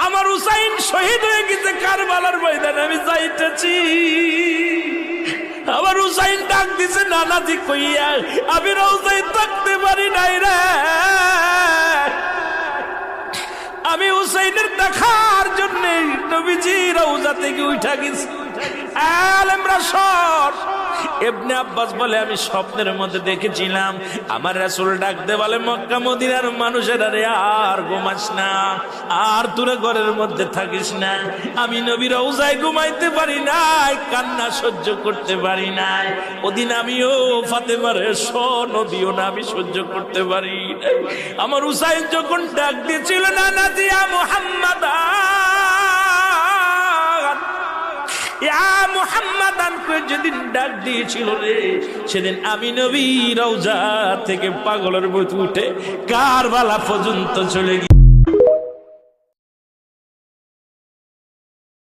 আমার হুসাইন শহীদ হয়ে গেছে কারবালার ময়দানে, আমি যাইতেছি। আমার হুসাইন ডাক দিছে নানাজি কইয়া, আমি রওজায় থাকতে পারি নাই রে, আমি হুসাইনের দেখার জন্য নবীজি রওজা থেকে উঠা গেছি। আলেমরা সর। ইবনে আব্বাস বলে আমি স্বপ্নের মধ্যে দেখেছিলাম আমার রাসূল ডাক দে বলে, মক্কা মদিনার মানুষেরা রে আর ঘুমাস না, আর তোরা ঘরের মধ্যে থাকিস না। আমি নবীর রওজায় ঘুমাইতে পারি নাই, কান্না সহ্য করতে পারি নাই। ওদিন আমিও ফাতেমার নদীও না আমি সহ্য করতে পারি নাই। আমার হুসাইন যখন ডাক দিয়েছিল না নাজিয়া মুহাম্মাদ যেদিন ডাক দিয়েছিল রে, সেদিন আমি নবী রওজা থেকে পাগলের মতো উঠে কারবালা পর্যন্ত চলে গিয়ে